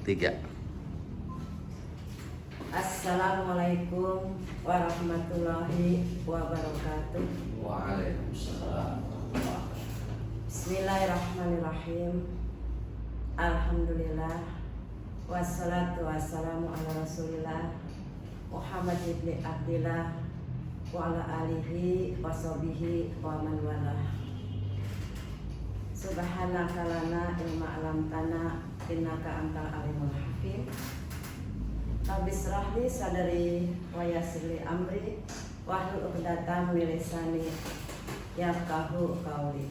3. Assalamualaikum warahmatullahi wabarakatuh. Waalaikumsalam. Bismillahirrahmanirrahim. Alhamdulillah. Wassalatu wassalamu ala rasulillah Muhammad ibn Abdillah wa ala alihi wa sahbihi wa man walah. Subhanaka lana ilma alamtana innaka antal alimul hakim. Rabbi shrahli sadri wa yassirli amri wahlul 'uqdatam min lisani yafqahu qawli.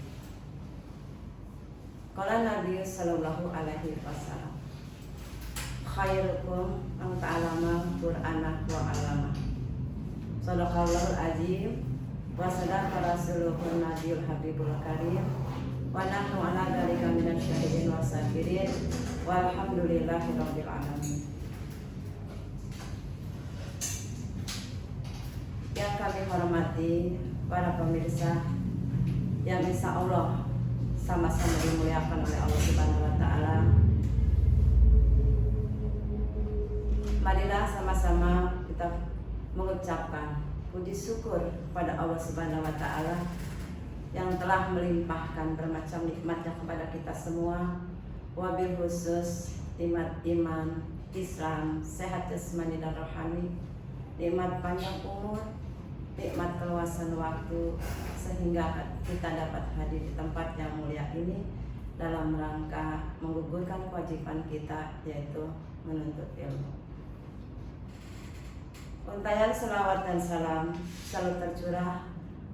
Qala Nabi sallallahu alaihi wasallam, khairukum man ta'allama Qur'ana wa 'allama. Shadaqallahul azim wa sadaqa rasuluhun nabiyul habibul karim wa nahnu ala dzalika minasy syahidin wa sabirin walhamdulillahi rabbil alamin. Yang kami hormati para pemirsa yang insya Allah sama-sama dimuliakan oleh Allah Subhanahu wa Ta'ala. Marilah sama-sama kita mengucapkan puji syukur kepada Allah Subhanahu wa Ta'ala yang telah melimpahkan bermacam nikmatnya kepada kita semua, wabil khusus nikmat iman, Islam, sehat jasmani dan rohani, nikmat panjang umur, nikmat keluasan waktu, sehingga kita dapat hadir di tempat yang mulia ini dalam rangka menggugurkan kewajiban kita, yaitu menuntut ilmu. Untayan selawat dan salam selalu tercurah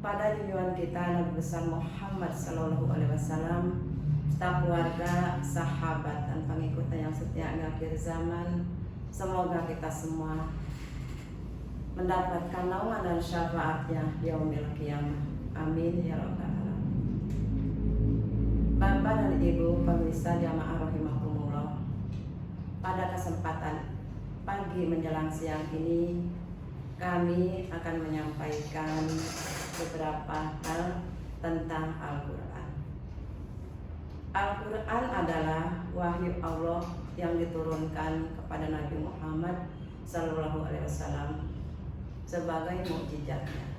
pada junjungan kita Nabi besar Muhammad sallallahu alaihi wasallam, serta keluarga, sahabat dan pengikutnya yang setia hingga akhir zaman. Semoga kita semua mendapatkan naungan dan syafaatnya di yaumil qiyamah. Amin ya rabbal alamin. Bapak dan Ibu pemirsa jamaah rahimakumullah, pada kesempatan pagi menjelang siang ini kami akan menyampaikan beberapa hal tentang Al-Quran. Al-Quran adalah wahyu Allah yang diturunkan kepada Nabi Muhammad sallallahu alaihi wasallam sebagai mukjizatnya.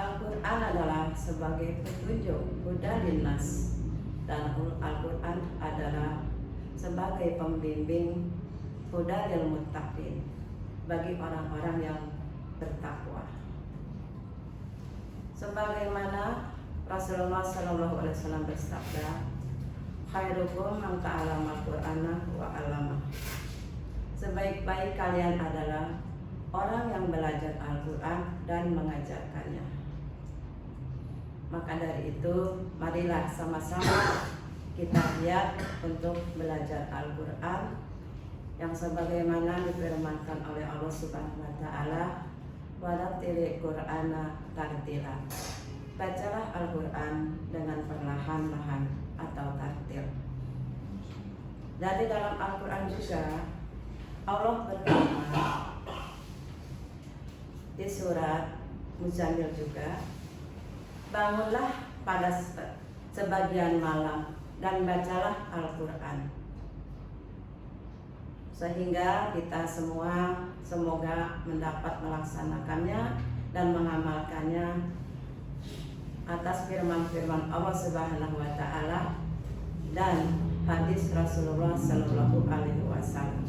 Al-Quran adalah sebagai petunjuk huda linnas, dan Al-Quran adalah sebagai pembimbing huda lil muttaqin, bagi orang-orang yang bertakwa. Sebagaimana Rasulullah sallallahu alaihi wasallam bersabda, khairukum man ta'allama al-Qur'ana wa 'allama. Sebaik-baik kalian adalah orang yang belajar Al-Quran dan mengajarkannya. Maka dari itu, marilah sama-sama kita giat untuk belajar Al-Quran yang sebagaimana difirmankan oleh Allah Subhanahu wa Ta'ala, warattilil Qur'ana tartila. Bacalah Al-Quran dengan perlahan-lahan atau tartil. Dari dalam Al-Quran juga Allah berfirman di surat Muzammil juga, bangunlah pada sebagian malam dan bacalah Al-Quran, sehingga kita semua semoga mendapat melaksanakannya dan mengamalkannya atas firman-firman Allah Subhanahu wa Ta'ala dan hadis Rasulullah sallallahu alaihi wasallam.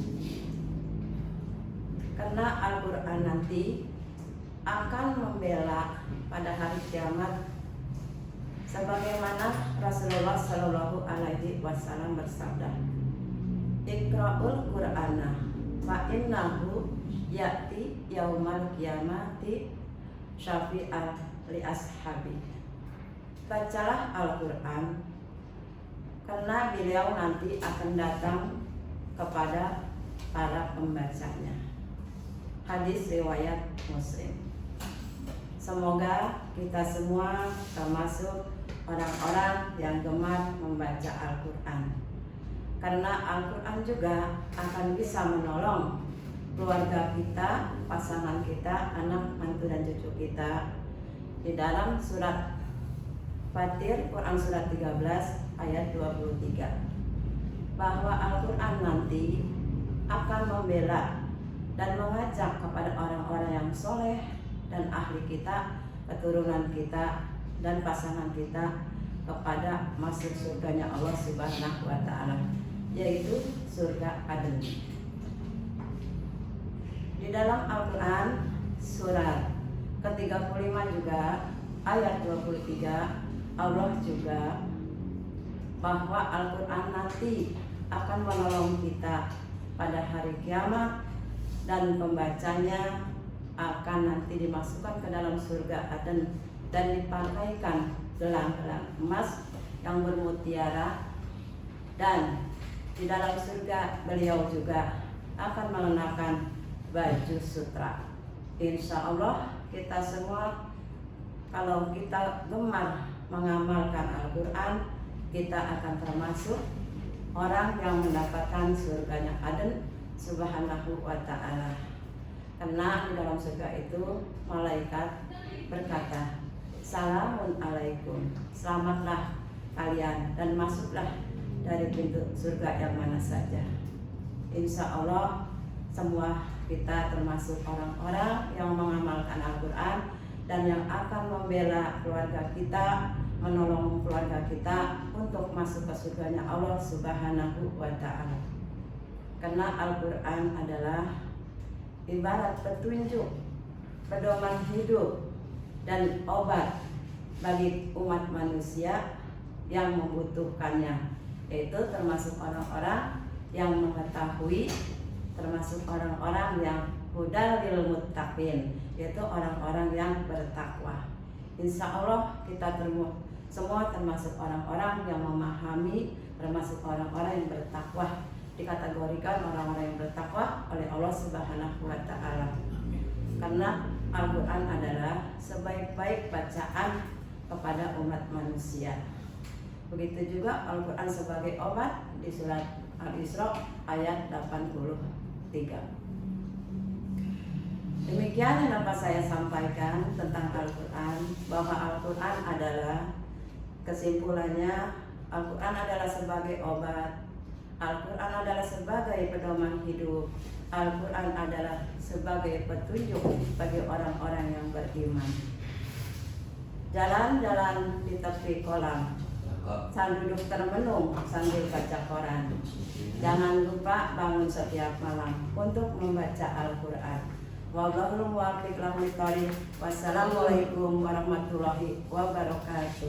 Karena Al-Quran nanti akan membela pada hari kiamat, sebagaimana Rasulullah sallallahu alaihi wasallam bersabda, Iqra'ul Qur'ana fa innahu ya'ti yaumal qiyamati syafi'an li ashabi. Bacalah Al-Quran karena beliau nanti akan datang kepada para pembacanya. Hadis riwayat Muslim. Semoga kita semua termasuk orang-orang yang gemar membaca Al-Quran, karena Al-Quran juga akan bisa menolong keluarga kita, pasangan kita, anak, mantu dan cucu kita. Di dalam surat Fatir, Quran surat 13 ayat 23. bahwa Al-Quran nanti akan membela dan mengajak kepada orang-orang yang soleh dan ahli kita, keturunan kita, dan pasangan kita kepada masuk surganya Allah Subhanahu wa Ta'ala, yaitu surga Aden. Di dalam Al-Quran surat ke-35 juga ayat 23, Allah juga bahwa Al-Quran nanti akan menolong kita pada hari kiamat, dan pembacanya akan nanti dimasukkan ke dalam surga Aden dan dipakaikan gelang-gelang emas yang bermutiara, dan di dalam surga beliau juga akan mengenakan baju sutra. Insya Allah kita semua, kalau kita gemar mengamalkan Al-Quran, kita akan termasuk orang yang mendapatkan surganya Aden Subhanahu wa Ta'ala. Karena di dalam surga itu malaikat berkata, "Salamun alaikum, selamatlah kalian dan masuklah dari pintu surga yang mana saja." Insya Allah semua kita termasuk orang-orang yang mengamalkan Al-Quran dan yang akan membela keluarga kita, menolong keluarga kita untuk masuk ke surganya Allah Subhanahu wa Ta'ala. Karena Al-Quran adalah ibarat petunjuk, pedoman hidup, dan obat bagi umat manusia yang membutuhkannya, yaitu termasuk orang-orang yang mengetahui, termasuk orang-orang yang hudal lil muttaqin, yaitu orang-orang yang bertakwa. Insya Allah kita semua termasuk orang-orang yang memahami, termasuk orang-orang yang bertakwa, dikategorikan orang-orang yang bertakwa oleh Allah Subhanahu wa Ta'ala. Karena Al-Quran adalah sebaik-baik bacaan kepada umat manusia. Begitu juga Al-Quran sebagai obat di surat Al-Isra ayat 83. Demikian yang dapat saya sampaikan tentang Al-Quran, bahwa Al-Quran adalah, kesimpulannya, Al-Quran adalah sebagai obat, Al-Quran adalah sebagai pedoman hidup, Al-Quran adalah sebagai petunjuk bagi orang-orang yang beriman. Jalan-jalan di tepi kolam, sambil duduk termenung sambil baca Quran. Jangan lupa bangun setiap malam untuk membaca Al-Quran. Wallahul muwaffiq. Wassalamualaikum warahmatullahi wabarakatuh.